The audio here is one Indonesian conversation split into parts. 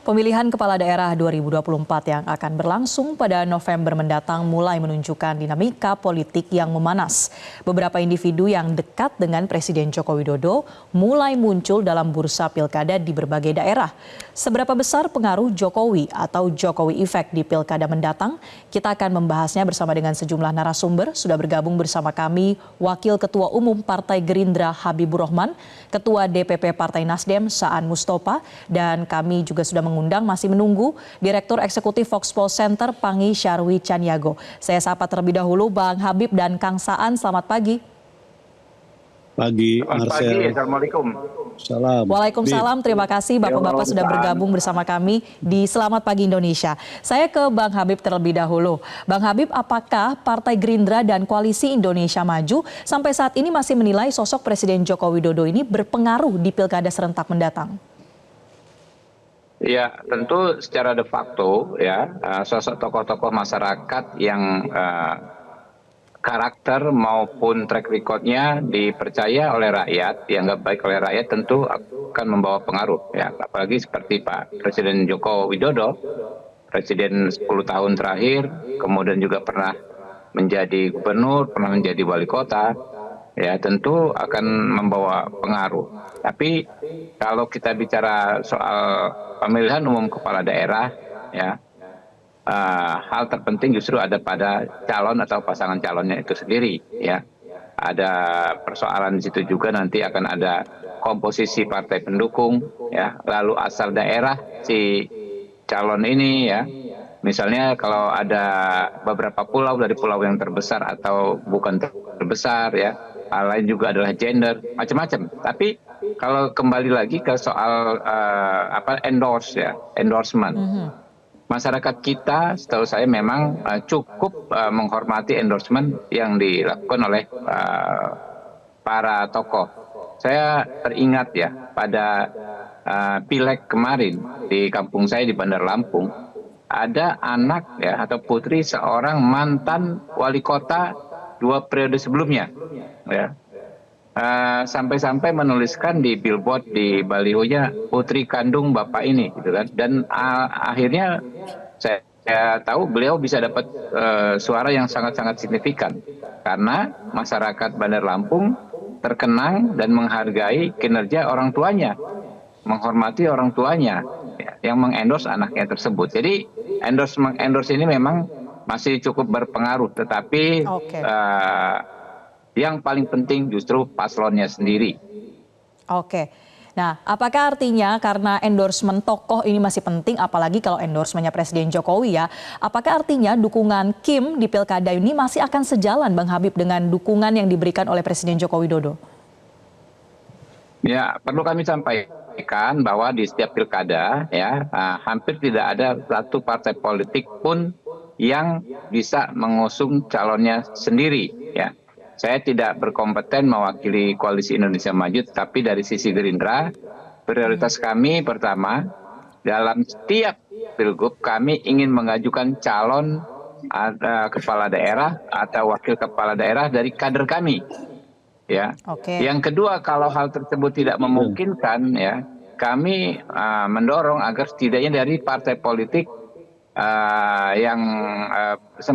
Pemilihan kepala daerah 2024 yang akan berlangsung pada November mendatang mulai menunjukkan dinamika politik yang memanas. Beberapa individu yang dekat dengan Presiden Joko Widodo mulai muncul dalam bursa pilkada di berbagai daerah. Seberapa besar pengaruh Jokowi atau Jokowi Effect di pilkada mendatang? Kita akan membahasnya bersama dengan sejumlah narasumber. Sudah bergabung bersama kami Wakil Ketua Umum Partai Gerindra Habibur Rahman, Ketua DPP Partai Nasdem Saan Mustopa, dan kami juga sudah masih menunggu Direktur Eksekutif Foxpol Center Pangi Syarwi Caniago. Saya sapa terlebih dahulu Bang Habib dan Kang Saan, selamat pagi. Selamat pagi, Assalamualaikum. Salam. Waalaikumsalam, terima kasih Bapak-Bapak sudah bergabung bersama kami di Selamat Pagi Indonesia. Saya ke Bang Habib terlebih dahulu. Bang Habib, apakah Partai Gerindra dan Koalisi Indonesia Maju sampai saat ini masih menilai sosok Presiden Joko Widodo ini berpengaruh di pilkada serentak mendatang? Ya, tentu secara de facto ya sosok tokoh-tokoh masyarakat yang karakter maupun track recordnya dipercaya oleh rakyat, dianggap baik oleh rakyat, tentu akan membawa pengaruh ya. Apalagi seperti Pak Presiden Joko Widodo, Presiden 10 tahun terakhir, kemudian juga pernah menjadi gubernur, pernah menjadi wali kota, ya tentu akan membawa pengaruh. Tapi kalau kita bicara soal pemilihan umum kepala daerah, ya hal terpenting justru ada pada calon atau pasangan calonnya itu sendiri, ya. Ada persoalan di situ juga, nanti akan ada komposisi partai pendukung, ya. Lalu asal daerah si calon ini, ya. Misalnya kalau ada beberapa pulau dari pulau yang terbesar atau bukan terbesar, ya. Hal lain juga adalah gender, macam-macam. Tapi kalau kembali lagi ke soal endorsement. Masyarakat kita setahu saya memang cukup menghormati endorsement yang dilakukan oleh para tokoh. Saya teringat ya pada pileg kemarin di kampung saya di Bandar Lampung, ada anak ya atau putri seorang mantan wali kota 2 periode sebelumnya, ya. Sampai-sampai menuliskan di billboard di balihonya putri kandung bapak ini, gitu kan. Dan akhirnya saya tahu beliau bisa dapat suara yang sangat-sangat signifikan karena masyarakat Bandar Lampung terkenang dan menghargai kinerja orang tuanya, menghormati orang tuanya, ya, yang mengendorse anaknya tersebut. Jadi endorse ini memang masih cukup berpengaruh, tetapi yang paling penting justru paslonnya sendiri. Oke. Nah, apakah artinya karena endorsement tokoh ini masih penting, apalagi kalau endorsementnya Presiden Jokowi ya, apakah artinya dukungan Kim di pilkada ini masih akan sejalan Bang Habib dengan dukungan yang diberikan oleh Presiden Joko Widodo? Ya, perlu kami sampaikan bahwa di setiap pilkada ya hampir tidak ada satu partai politik pun yang bisa mengusung calonnya sendiri, ya. Saya tidak berkompeten mewakili Koalisi Indonesia Maju, tapi dari sisi Gerindra, prioritas kami pertama, dalam setiap pilgub kami ingin mengajukan calon kepala daerah atau wakil kepala daerah dari kader kami. Ya. Yang kedua, kalau hal tersebut tidak memungkinkan, ya, kami mendorong agar setidaknya dari partai politik yang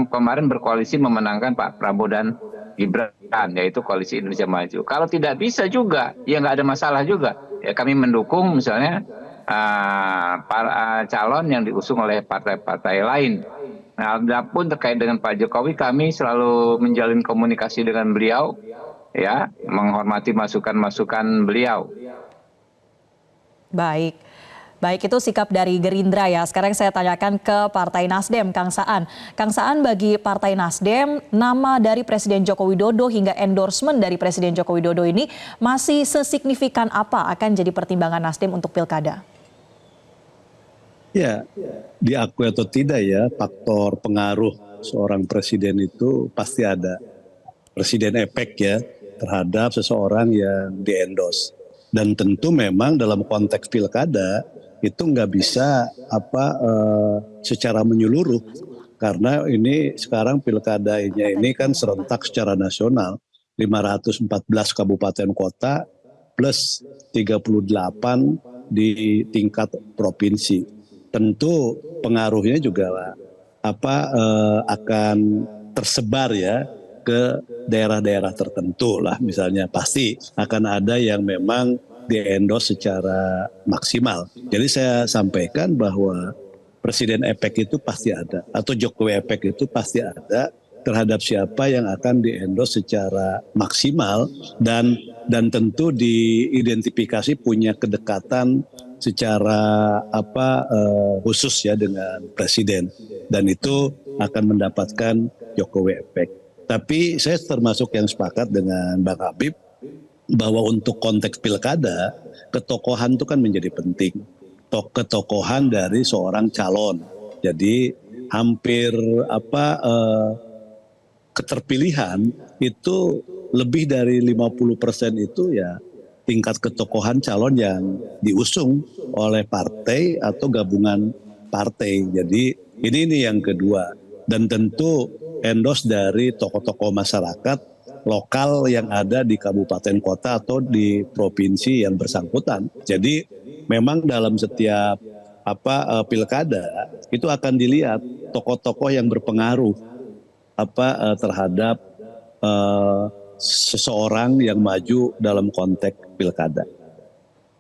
kemarin berkoalisi memenangkan Pak Prabowo dan Gibran, yaitu Koalisi Indonesia Maju. Kalau tidak bisa juga, ya nggak ada masalah juga. Ya, kami mendukung misalnya para calon yang diusung oleh partai-partai lain. Nah, adapun terkait dengan Pak Jokowi, kami selalu menjalin komunikasi dengan beliau, ya, menghormati masukan-masukan beliau. Baik, itu sikap dari Gerindra ya. Sekarang saya tanyakan ke Partai Nasdem, Kang Saan. Kang Saan, bagi Partai Nasdem, nama dari Presiden Joko Widodo hingga endorsement dari Presiden Joko Widodo ini masih sesignifikan apa akan jadi pertimbangan Nasdem untuk pilkada? Ya, diakui atau tidak ya, faktor pengaruh seorang presiden itu pasti ada. Presiden efek ya terhadap seseorang yang di-endorse. Dan tentu memang dalam konteks pilkada itu nggak bisa secara menyeluruh, karena ini sekarang pilkadanya ini kan serentak secara nasional, 514 kabupaten kota plus 38 di tingkat provinsi. tentu pengaruhnya juga akan tersebar ya ke daerah-daerah tertentu lah, misalnya pasti akan ada yang memang di-endorse secara maksimal. Jadi saya sampaikan bahwa Presiden efek itu pasti ada, atau Jokowi efek itu pasti ada terhadap siapa yang akan di-endorse secara maksimal, dan tentu diidentifikasi punya kedekatan secara khusus ya dengan presiden, dan itu akan mendapatkan Jokowi efek. Tapi saya termasuk yang sepakat dengan Bang Habib bahwa untuk konteks pilkada, ketokohan itu kan menjadi penting. Ketokohan dari seorang calon. Jadi hampir keterpilihan itu lebih dari 50% itu ya tingkat ketokohan calon yang diusung oleh partai atau gabungan partai. Jadi ini yang kedua. Dan tentu endorse dari tokoh-tokoh masyarakat lokal yang ada di kabupaten kota atau di provinsi yang bersangkutan. Jadi memang dalam setiap pilkada itu akan dilihat tokoh-tokoh yang berpengaruh terhadap seseorang yang maju dalam konteks pilkada.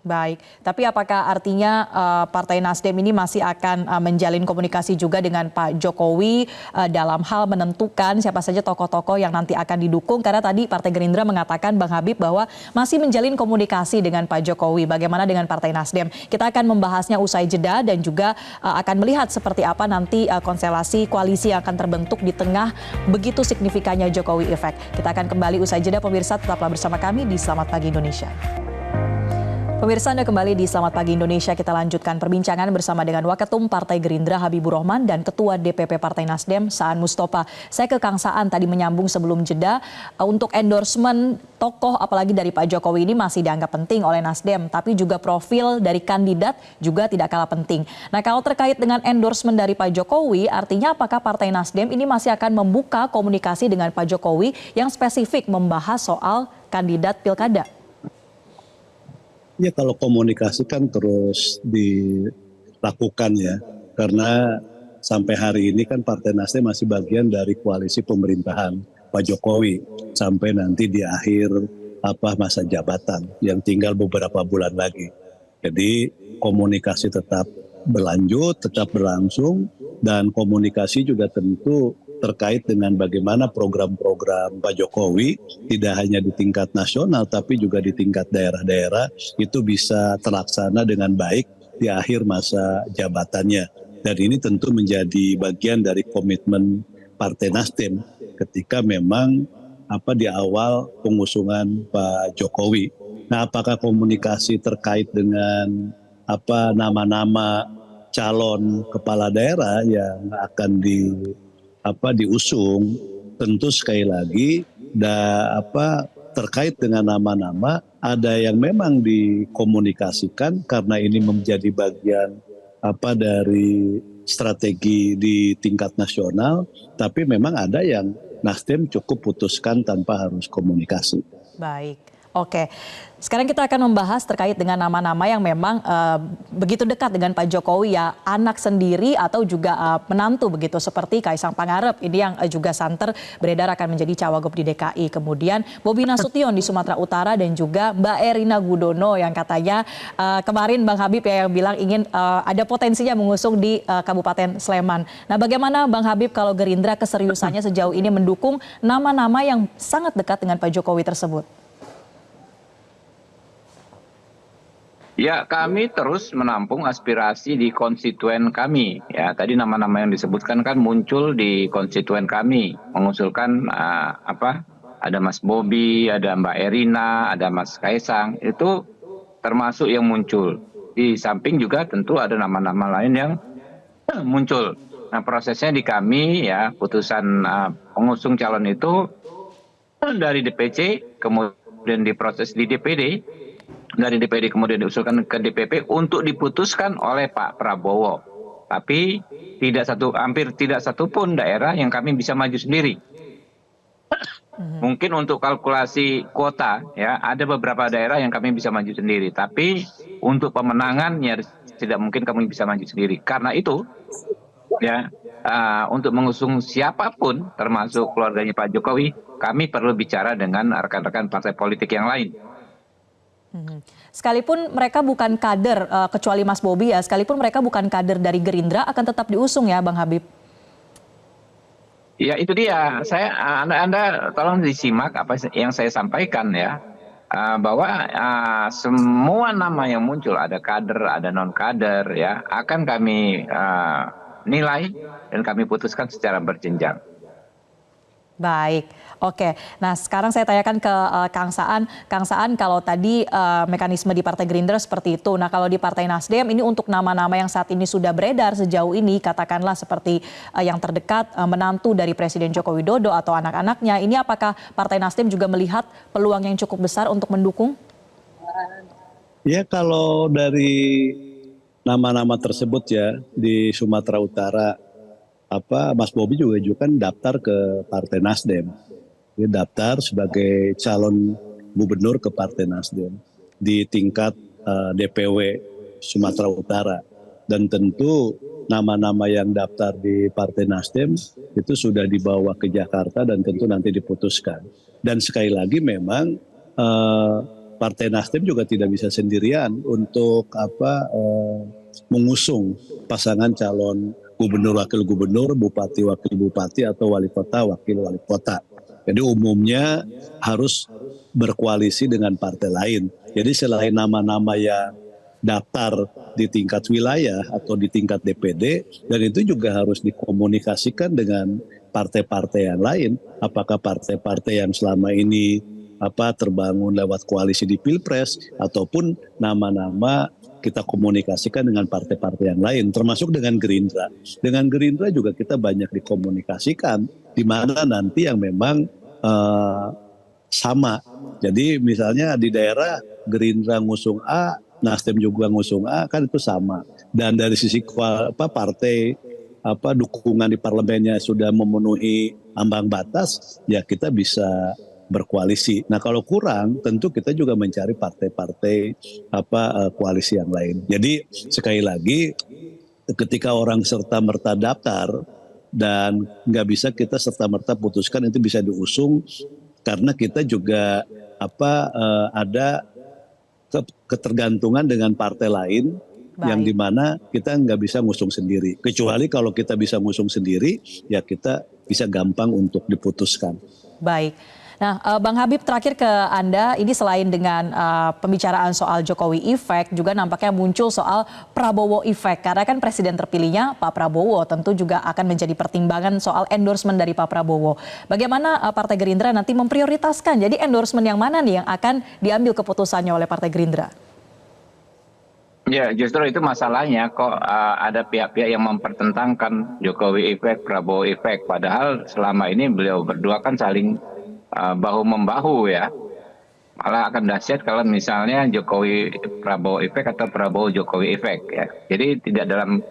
Baik, tapi apakah artinya Partai Nasdem ini masih akan menjalin komunikasi juga dengan Pak Jokowi dalam hal menentukan siapa saja tokoh-tokoh yang nanti akan didukung? Karena tadi Partai Gerindra mengatakan, Bang Habib, bahwa masih menjalin komunikasi dengan Pak Jokowi. Bagaimana dengan Partai Nasdem? Kita akan membahasnya usai jeda dan juga akan melihat seperti apa nanti konstelasi koalisi yang akan terbentuk di tengah begitu signifikannya Jokowi Effect. Kita akan kembali usai jeda, pemirsa, tetaplah bersama kami di Selamat Pagi Indonesia. Pemirsa, Anda kembali di Selamat Pagi Indonesia. Kita lanjutkan perbincangan bersama dengan Waketum Partai Gerindra Habibur Rahman dan Ketua DPP Partai Nasdem Saan Mustafa. Saya ke Kang Saan tadi menyambung sebelum jeda, untuk endorsement tokoh apalagi dari Pak Jokowi ini masih dianggap penting oleh Nasdem, tapi juga profil dari kandidat juga tidak kalah penting. Nah, kalau terkait dengan endorsement dari Pak Jokowi, artinya apakah Partai Nasdem ini masih akan membuka komunikasi dengan Pak Jokowi yang spesifik membahas soal kandidat pilkada? Ya, kalau komunikasi kan terus dilakukan ya, karena sampai hari ini kan Partai Nasdem masih bagian dari koalisi pemerintahan Pak Jokowi sampai nanti di akhir masa jabatan yang tinggal beberapa bulan lagi. Jadi komunikasi tetap berlanjut, tetap berlangsung, dan komunikasi juga tentu terkait dengan bagaimana program-program Pak Jokowi tidak hanya di tingkat nasional tapi juga di tingkat daerah-daerah itu bisa terlaksana dengan baik di akhir masa jabatannya. Dan ini tentu menjadi bagian dari komitmen Partai Nasdem ketika memang di awal pengusungan Pak Jokowi. Nah, apakah komunikasi terkait dengan nama-nama calon kepala daerah yang akan diusung, tentu sekali lagi terkait dengan nama-nama ada yang memang dikomunikasikan karena ini menjadi bagian dari strategi di tingkat nasional, tapi memang ada yang Nasdem cukup putuskan tanpa harus komunikasi. Baik. Oke, sekarang kita akan membahas terkait dengan nama-nama yang memang begitu dekat dengan Pak Jokowi ya, anak sendiri atau juga menantu begitu, seperti Kaisang Pangarep ini yang juga santer beredar akan menjadi cawagup di DKI. Kemudian Bobi Nasution di Sumatera Utara dan juga Mbak Erina Gudono yang katanya kemarin Bang Habib ya yang bilang ingin ada potensinya mengusung di Kabupaten Sleman. Nah, bagaimana Bang Habib kalau Gerindra keseriusannya sejauh ini mendukung nama-nama yang sangat dekat dengan Pak Jokowi tersebut? Ya, kami terus menampung aspirasi di konstituen kami. Ya, tadi nama-nama yang disebutkan kan muncul di konstituen kami, mengusulkan ada Mas Bobi, ada Mbak Erina, ada Mas Kaisang, itu termasuk yang muncul. Di samping juga tentu ada nama-nama lain yang muncul. Nah, prosesnya di kami ya, putusan pengusung calon itu dari DPC, kemudian diproses di DPD, dari DPD kemudian diusulkan ke DPP untuk diputuskan oleh Pak Prabowo. Tapi hampir tidak satu pun daerah yang kami bisa maju sendiri. Mungkin untuk kalkulasi kuota ya ada beberapa daerah yang kami bisa maju sendiri. Tapi untuk pemenangan nyaris tidak mungkin kamu bisa maju sendiri. Karena itu ya untuk mengusung siapapun termasuk keluarganya Pak Jokowi, kami perlu bicara dengan rekan-rekan partai politik yang lain. Sekalipun mereka bukan kader, kecuali Mas Bobi ya, sekalipun mereka bukan kader dari Gerindra akan tetap diusung ya Bang Habib. Ya itu dia. Anda tolong disimak apa yang saya sampaikan ya, bahwa semua nama yang muncul, ada kader, ada non kader ya, akan kami nilai dan kami putuskan secara berjenjang. Baik, oke. Nah sekarang saya tanyakan ke Kang Saan. Kang Saan, kalau tadi mekanisme di Partai Gerindra seperti itu. Nah kalau di Partai Nasdem ini untuk nama-nama yang saat ini sudah beredar sejauh ini, katakanlah seperti yang terdekat menantu dari Presiden Joko Widodo atau anak-anaknya. Ini apakah Partai Nasdem juga melihat peluang yang cukup besar untuk mendukung? Ya kalau dari nama-nama tersebut ya di Sumatera Utara, Mas Bobi juga kan daftar ke Partai Nasdem. Dia daftar sebagai calon gubernur ke Partai Nasdem di tingkat DPW Sumatera Utara. Dan tentu nama-nama yang daftar di Partai Nasdem itu sudah dibawa ke Jakarta dan tentu nanti diputuskan. Dan sekali lagi memang Partai Nasdem juga tidak bisa sendirian untuk mengusung pasangan calon gubernur, wakil gubernur, bupati, wakil bupati, atau wali kota, wakil wali kota. Jadi umumnya harus berkoalisi dengan partai lain. Jadi selain nama-nama yang daftar di tingkat wilayah atau di tingkat DPD, dan itu juga harus dikomunikasikan dengan partai-partai yang lain. Apakah partai-partai yang selama ini terbangun lewat koalisi di Pilpres, ataupun nama-nama kita komunikasikan dengan partai-partai yang lain, termasuk dengan Gerindra. Dengan Gerindra juga kita banyak dikomunikasikan, di mana nanti yang memang sama. Jadi misalnya di daerah Gerindra ngusung A, Nasdem juga ngusung A, kan itu sama. Dan dari sisi partai dukungan di parlemennya sudah memenuhi ambang batas, ya kita bisa berkoalisi. Nah kalau kurang, tentu kita juga mencari partai-partai koalisi yang lain. Jadi sekali lagi, ketika orang serta merta daftar dan nggak bisa kita serta merta putuskan itu bisa diusung, karena kita juga ada ketergantungan dengan partai lain. Baik. Yang dimana kita nggak bisa ngusung sendiri. Kecuali kalau kita bisa ngusung sendiri, ya kita bisa gampang untuk diputuskan. Baik. Nah, Bang Habib, terakhir ke Anda, ini selain dengan pembicaraan soal Jokowi Effect, juga nampaknya muncul soal Prabowo Effect. Karena kan presiden terpilihnya Pak Prabowo, tentu juga akan menjadi pertimbangan soal endorsement dari Pak Prabowo. Bagaimana Partai Gerindra nanti memprioritaskan? Jadi endorsement yang mana nih yang akan diambil keputusannya oleh Partai Gerindra? Ya, justru itu masalahnya, kok ada pihak-pihak yang mempertentangkan Jokowi Effect, Prabowo Effect. Padahal selama ini beliau berdua kan saling bahu-membahu ya. Malah akan dahsyat kalau misalnya Jokowi Prabowo Effect atau Prabowo Jokowi Effect ya. Jadi tidak dalam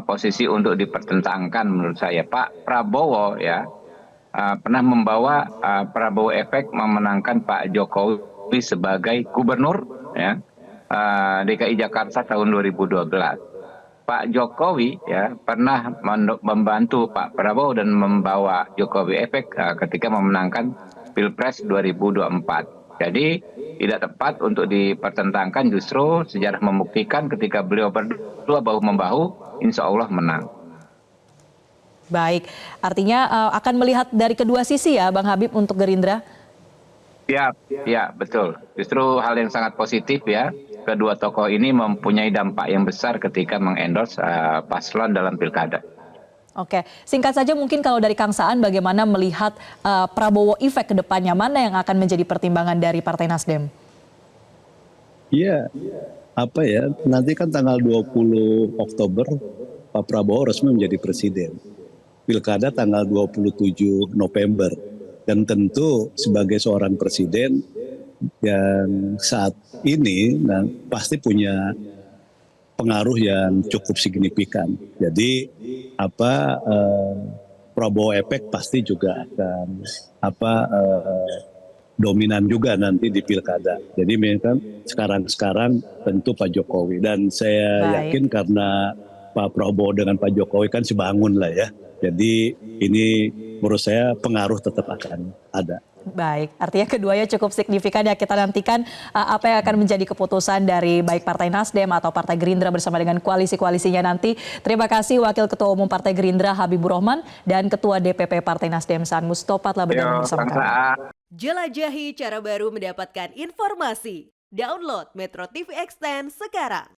posisi untuk dipertentangkan menurut saya. Pak Prabowo ya pernah membawa Prabowo Effect memenangkan Pak Jokowi sebagai gubernur ya DKI Jakarta tahun 2012. Pak Jokowi ya pernah membantu Pak Prabowo dan membawa Jokowi Effect ketika memenangkan Pilpres 2024. Jadi tidak tepat untuk dipertentangkan, justru sejarah membuktikan ketika beliau berdua bahu-membahu, insya Allah menang. Baik, artinya akan melihat dari kedua sisi ya Bang Habib untuk Gerindra? Ya betul. Justru hal yang sangat positif ya. Kedua tokoh ini mempunyai dampak yang besar ketika mengendorse paslon dalam pilkada. Oke, singkat saja mungkin kalau dari Kang Saan bagaimana melihat Prabowo Effect ke depannya, mana yang akan menjadi pertimbangan dari Partai Nasdem? Iya, nanti kan tanggal 20 Oktober Pak Prabowo resmi menjadi presiden. Pilkada tanggal 27 November. Dan tentu sebagai seorang presiden yang saat ini pasti punya pengaruh yang cukup signifikan. Jadi Prabowo Effect pasti juga akan dominan juga nanti di pilkada. Jadi memang sekarang tentu Pak Jokowi, dan saya Baik. yakin karena Pak Prabowo dengan Pak Jokowi kan sebangun lah ya. Jadi ini menurut saya pengaruh tetap akan ada. Baik, artinya keduanya cukup signifikan ya. Kita nantikan apa yang akan menjadi keputusan dari baik Partai Nasdem atau Partai Gerindra bersama dengan koalisi-koalisinya nanti. Terima kasih Wakil Ketua Umum Partai Gerindra Habibur Rahman dan Ketua DPP Partai Nasdem Saan Mustofa telah bergabung bersama kami. Jelajahi cara baru mendapatkan informasi. Download Metro TV Extend sekarang.